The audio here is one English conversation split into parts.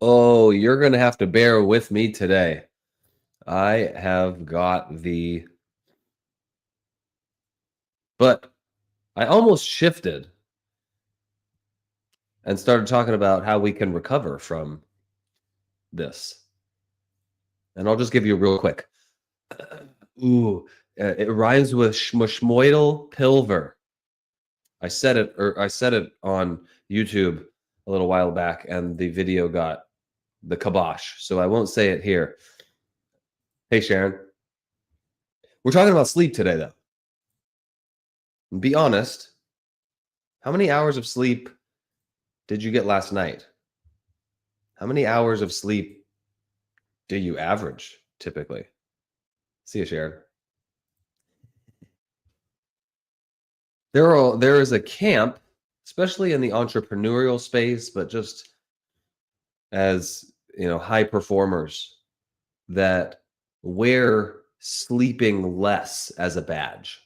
Oh, you're gonna have to bear with me today. I have got but I almost shifted and started talking about how we can recover from this. And I'll just give you a real quick. Ooh, it rhymes with schmoidal pilver. I said it on YouTube a little while back, and the video got the kibosh, so I won't say it here. Hey, Sharon. We're talking about sleep today, though. Be honest. How many hours of sleep did you get last night? How many hours of sleep do you average typically? See you, Sharon. There is a camp, especially in the entrepreneurial space, but just as high performers that wear sleeping less as a badge.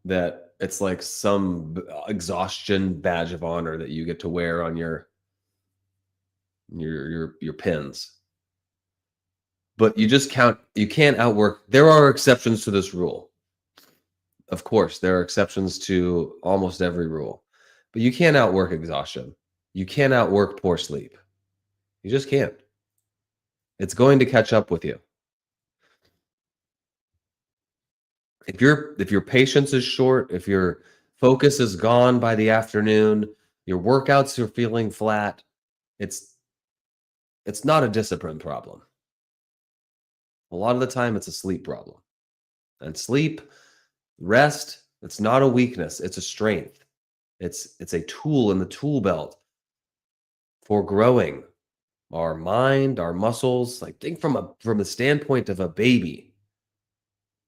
That it's like some exhaustion badge of honor that you get to wear on your pins. But you can't outwork. There are exceptions to this rule. Of course, there are exceptions to almost every rule. But you can't outwork exhaustion. You can't outwork poor sleep. You just can't. It's going to catch up with you. If your patience is short, if your focus is gone by the afternoon, your workouts are feeling flat, it's not a discipline problem. A lot of the time it's a sleep problem. And sleep, rest, it's not a weakness, it's a strength. It's a tool in the tool belt for growing our mind, our muscles. Like, think from the standpoint of a baby.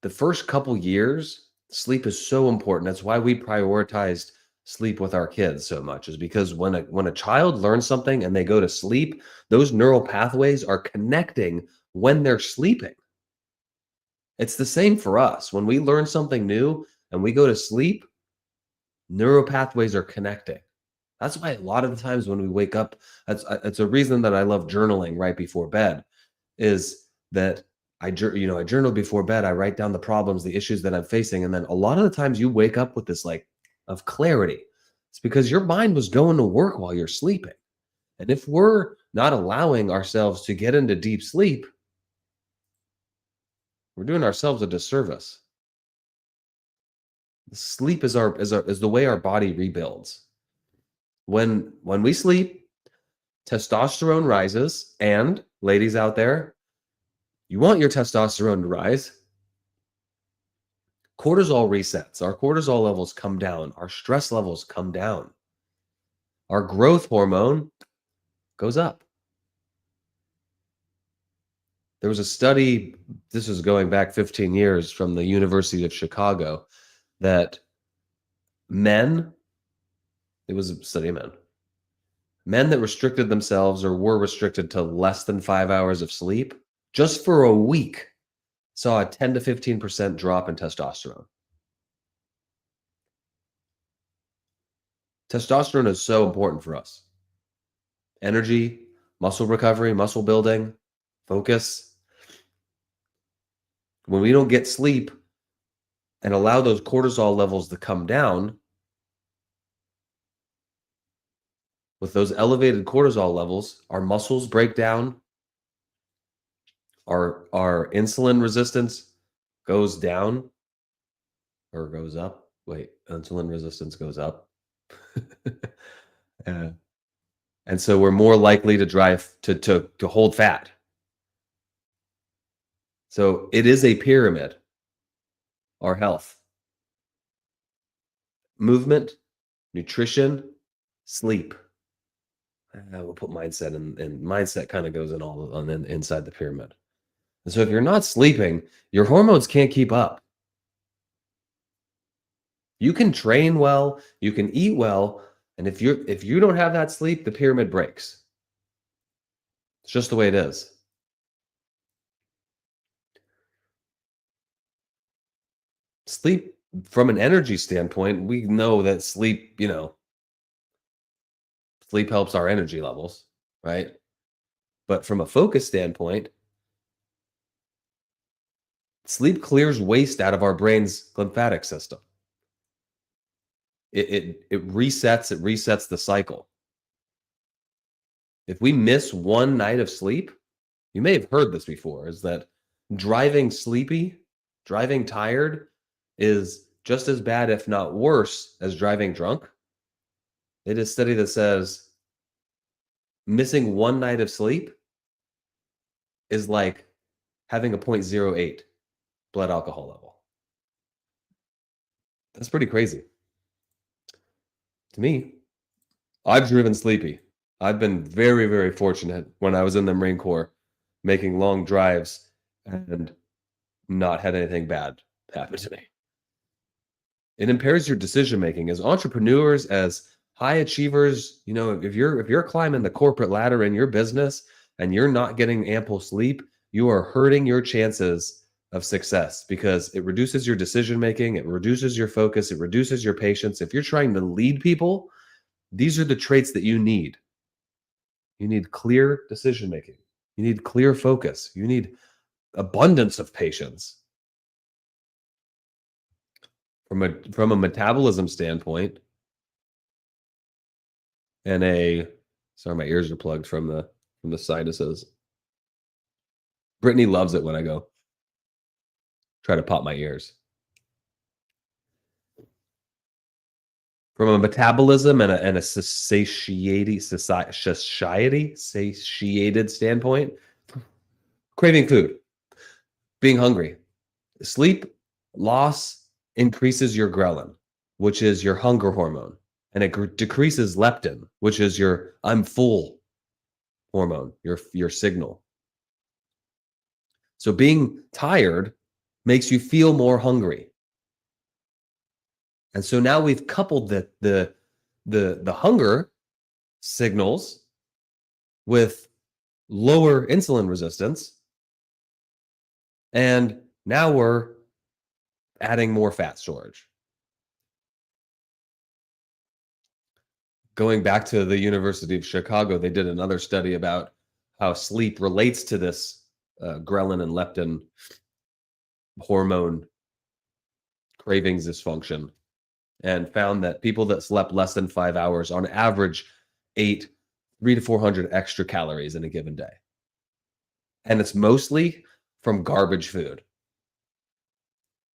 The first couple years, sleep is so important. That's why we prioritized sleep with our kids so much, is because when a child learns something and they go to sleep, those neural pathways are connecting when they're sleeping. It's the same for us. When we learn something new and we go to sleep, neural pathways are connecting. That's why a lot of the times when we wake up, it's a reason that I love journaling right before bed, is that I journal before bed. I write down the problems, the issues that I'm facing, and then a lot of the times you wake up with this of clarity. It's because your mind was going to work while you're sleeping. And if we're not allowing ourselves to get into deep sleep, we're doing ourselves a disservice. Sleep is the way our body rebuilds. When we sleep, testosterone rises, and ladies out there, you want your testosterone to rise. Cortisol resets. Our cortisol levels come down. Our stress levels come down. Our growth hormone goes up. There was a study, this is going back 15 years, from the University of Chicago, that it was a study of men that restricted themselves or were restricted to less than 5 hours of sleep, just for a week, saw a 10 to 15% drop in testosterone. Testosterone is so important for us. Energy, muscle recovery, muscle building, focus. When we don't get sleep and allow those cortisol levels to come down, with those elevated cortisol levels, our muscles break down, our insulin resistance goes down or goes up. Wait, insulin resistance goes up. And so we're more likely to drive to hold fat. So it is a pyramid, our health. Movement, nutrition, sleep. We'll put mindset, and mindset kind of goes in all on inside the pyramid. And so if you're not sleeping, your hormones can't keep up. You can train well, you can eat well, and if you don't have that sleep, the pyramid breaks. It's just the way it is. Sleep, from an energy standpoint, we know that sleep helps our energy levels. right? But from a focus standpoint, sleep clears waste out of our brain's lymphatic system. It resets the cycle. If we miss one night of sleep, you may have heard this before, is that driving sleepy, driving tired is just as bad, if not worse, as driving drunk. It is a study that says missing one night of sleep is like having a 0.08 blood alcohol level. That's pretty crazy. To me, I've driven sleepy. I've been very, very fortunate when I was in the Marine Corps making long drives and not had anything bad happen to me. It impairs your decision making as entrepreneurs, as high achievers. You know, if you're climbing the corporate ladder in your business and you're not getting ample sleep, you are hurting your chances of success because it reduces your decision making, it reduces your focus, it reduces your patience. If you're trying to lead people, these are the traits that you need. You need clear decision making. You need clear focus. You need abundance of patience. From a metabolism standpoint, and a sorry, my ears are plugged from the sinuses. Brittany loves it when I go try to pop my ears. From a metabolism and a satiated standpoint, craving food, being hungry. Sleep loss increases your ghrelin, which is your hunger hormone, and it decreases leptin, which is your I'm full hormone, your signal. So being tired makes you feel more hungry. And so now we've coupled the hunger signals with lower insulin resistance, and now we're adding more fat storage. Going back to the University of Chicago, they did another study about how sleep relates to this ghrelin and leptin hormone cravings dysfunction, and found that people that slept less than 5 hours on average ate 300 to 400 extra calories in a given day. And it's mostly from garbage food,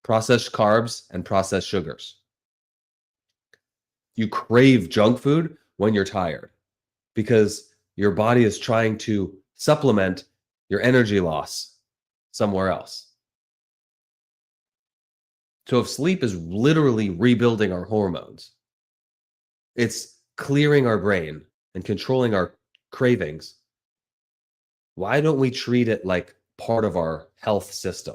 processed carbs, and processed sugars. You crave junk food when you're tired because your body is trying to supplement your energy loss somewhere else. So if sleep is literally rebuilding our hormones, it's clearing our brain and controlling our cravings, why don't we treat it like part of our health system?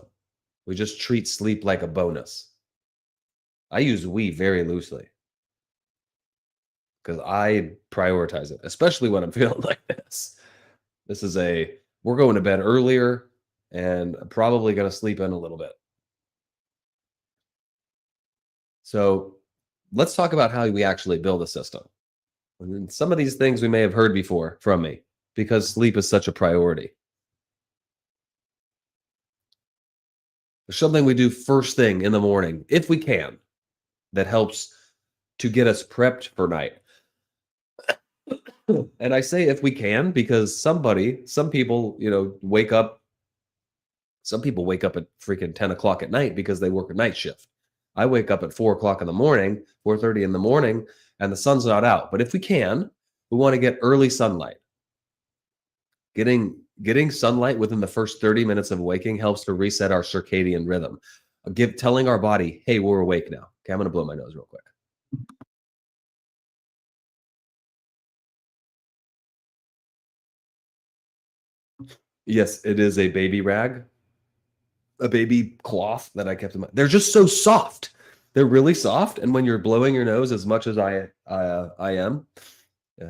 We just treat sleep like a bonus. I use we very loosely because I prioritize it, especially when I'm feeling like this. This is we're going to bed earlier and I'm probably going to sleep in a little bit. So let's talk about how we actually build a system. And some of these things we may have heard before from me because sleep is such a priority. There's something we do first thing in the morning, if we can, that helps to get us prepped for night. And I say if we can because some people, wake up. Some people wake up at freaking 10 o'clock at night because they work a night shift. I wake up at 4 o'clock in the morning, 4:30 in the morning, and the sun's not out. But if we can, we want to get early sunlight. Getting sunlight within the first 30 minutes of waking helps to reset our circadian rhythm. Telling our body, hey, we're awake now. Okay, I'm going to blow my nose real quick. Yes, it is a baby rag, a baby cloth that I kept in my. They're just so soft. They're really soft, and when you're blowing your nose as much as I am,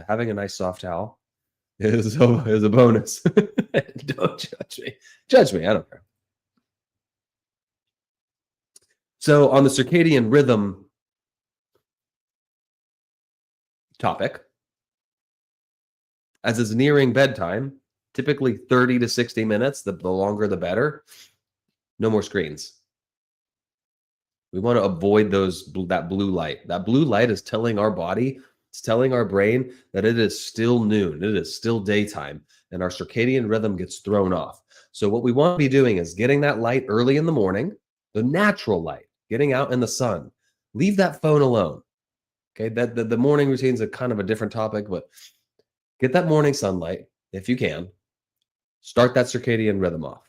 having a nice soft towel is a bonus. Don't judge me. Judge me. I don't care. So on the circadian rhythm topic, As it's nearing bedtime, typically 30 to 60 minutes, the longer the better. No more screens. We want to avoid that blue light. That blue light is telling our body, it's telling our brain that it is still noon, it is still daytime, and our circadian rhythm gets thrown off. So what we want to be doing is getting that light early in the morning, the natural light, getting out in the sun. Leave that phone alone. Okay, that the morning routine is a kind of a different topic, but get that morning sunlight if you can. Start that circadian rhythm off.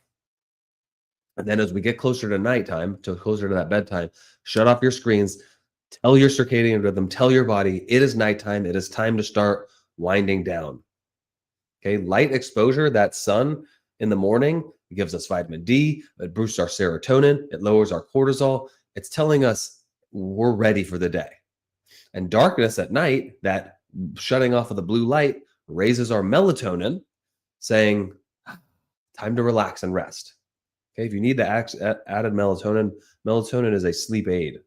And then as we get closer to nighttime, to closer to that bedtime, shut off your screens, tell your circadian rhythm, tell your body it is nighttime, it is time to start winding down. Okay, light exposure, that sun in the morning, it gives us vitamin D, it boosts our serotonin, it lowers our cortisol. It's telling us we're ready for the day. And darkness at night, that shutting off of the blue light, raises our melatonin, saying, time to relax and rest. Okay, if you need the added melatonin, melatonin is a sleep aid.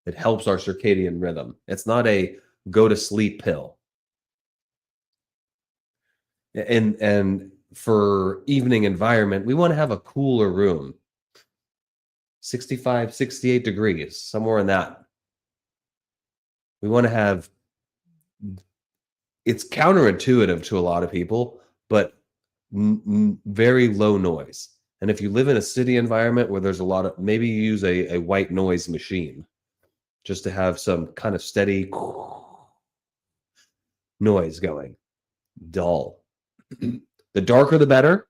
It helps our circadian rhythm. It's not a go to sleep pill. And for evening environment, we want to have a cooler room. 65, 68 degrees, somewhere in that. We want to have, it's counterintuitive to a lot of people, but very low noise. And if you live in a city environment where there's a lot of, maybe you use a white noise machine just to have some kind of steady noise going. Dull. The darker the better.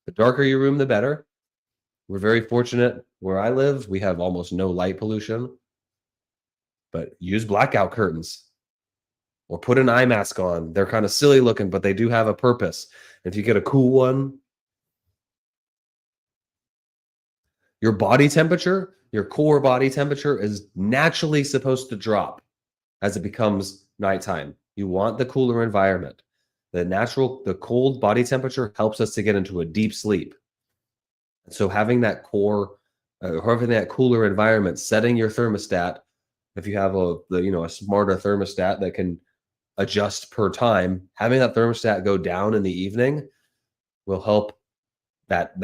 The darker your room, the better. We're very fortunate where I live. We have almost no light pollution, but use blackout curtains or put an eye mask on. They're kind of silly looking, but they do have a purpose. If you get a cool one, your body temperature, your core body temperature is naturally supposed to drop as it becomes nighttime. You want the cooler environment. The cold body temperature helps us to get into a deep sleep. So having that having that cooler environment, setting your thermostat, if you have a smarter thermostat that can adjust per time, having that thermostat go down in the evening will help that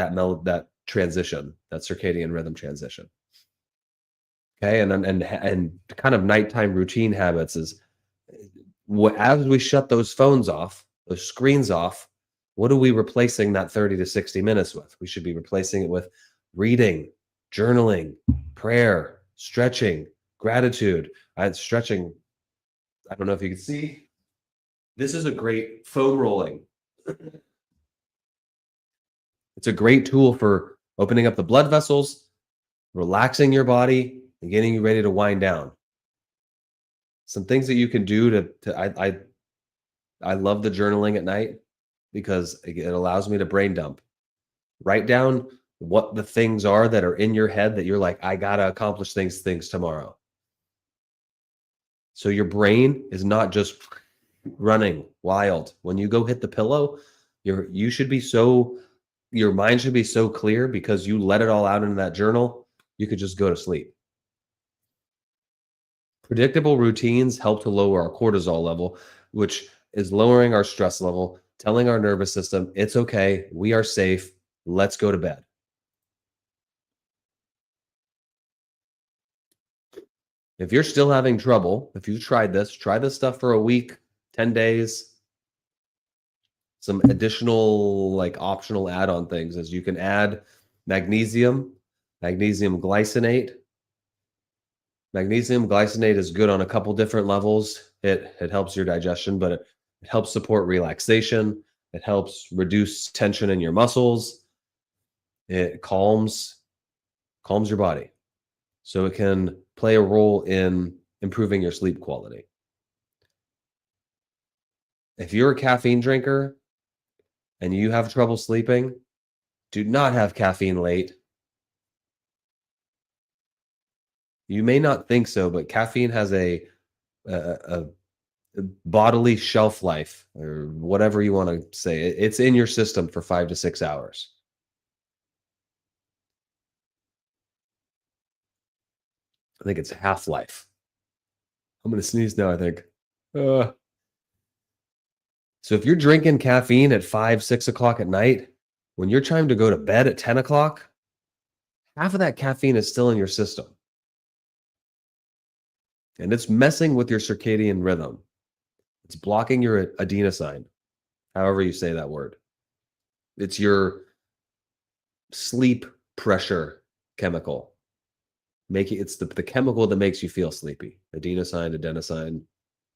transition, that circadian rhythm transition. Okay, and kind of nighttime routine habits is as we shut those phones off, those screens off, what are we replacing that 30 to 60 minutes with? We should be replacing it with reading, journaling, prayer, stretching, gratitude. Stretching, I don't know if you can see. This is a great foam rolling. It's a great tool for opening up the blood vessels, relaxing your body, and getting you ready to wind down. Some things that you can do I love the journaling at night because it allows me to brain dump. Write down what the things are that are in your head that you're like, I gotta accomplish things tomorrow. So your brain is not just running wild. When you go hit the pillow, your mind should be so clear because you let it all out into that journal, you could just go to sleep. Predictable routines help to lower our cortisol level, which is lowering our stress level, telling our nervous system, it's okay, we are safe, let's go to bed. If you're still having trouble, if you've tried this, try this stuff for a week, 10 days. Some additional optional add-on things is you can add magnesium glycinate. Magnesium glycinate is good on a couple different levels. It helps your digestion, but it helps support relaxation. It helps reduce tension in your muscles. It calms your body. So it can play a role in improving your sleep quality. If you're a caffeine drinker and you have trouble sleeping, do not have caffeine late. You may not think so, but caffeine has a bodily shelf life, or whatever you want to say. It's in your system for 5 to 6 hours. I think it's half-life. I'm going to sneeze now, I think. So if you're drinking caffeine at 5, 6 o'clock at night, when you're trying to go to bed at 10 o'clock, half of that caffeine is still in your system. And it's messing with your circadian rhythm. It's blocking your adenosine, however you say that word. It's your sleep pressure chemical. It's the chemical that makes you feel sleepy. Adenosine,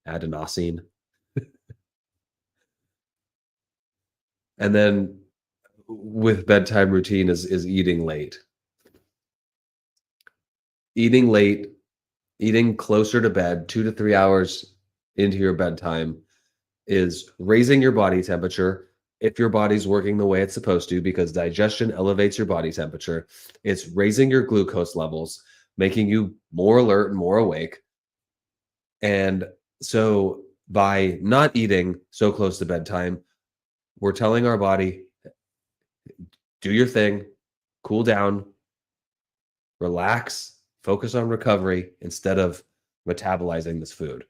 adenosine. And then with bedtime routine is eating late. Eating late, eating closer to bed, 2 to 3 hours into your bedtime is raising your body temperature if your body's working the way it's supposed to, because digestion elevates your body temperature. It's raising your glucose levels, making you more alert and more awake. And so by not eating so close to bedtime, we're telling our body, do your thing, cool down, relax, focus on recovery instead of metabolizing this food.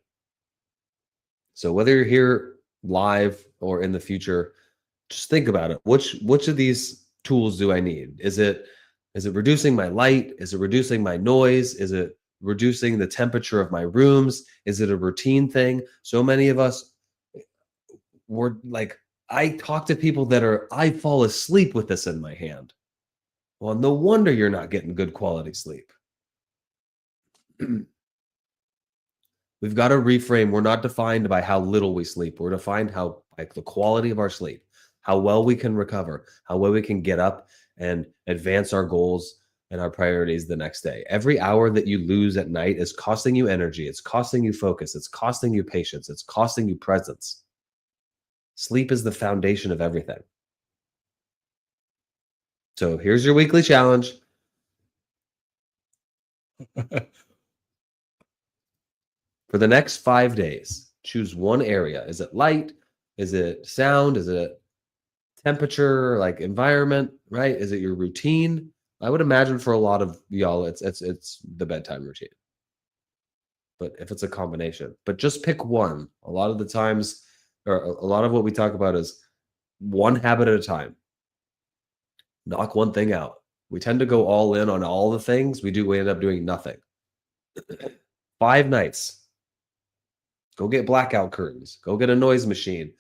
So whether you're here live or in the future, just think about it. Which of these tools do I need? Is it reducing my light? Is it reducing my noise? Is it reducing the temperature of my rooms? Is it a routine thing? So many of us were like, I talk to people I fall asleep with this in my hand. Well, no wonder you're not getting good quality sleep. We've got to reframe. We're not defined by how little we sleep. We're defined like the quality of our sleep, how well we can recover, how well we can get up and advance our goals and our priorities the next day. Every hour that you lose at night is costing you energy. It's costing you focus. It's costing you patience. It's costing you presence. Sleep is the foundation of everything. So here's your weekly challenge. For the next 5 days, choose one area. Is it light? Is it sound? Is it temperature, like environment, right? Is it your routine? I would imagine for a lot of y'all, it's the bedtime routine. But if it's a combination, but just pick one. A lot of the times, or a lot of what we talk about is one habit at a time. Knock one thing out. We tend to go all in on all the things. We end up doing nothing. 5 nights. Go get blackout curtains. Go get a noise machine.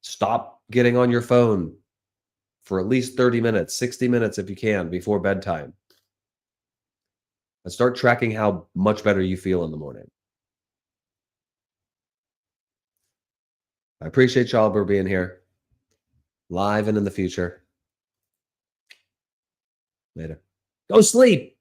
Stop getting on your phone for at least 30 minutes, 60 minutes if you can before bedtime. And start tracking how much better you feel in the morning. I appreciate y'all for being here, live and in the future. Later. Go sleep.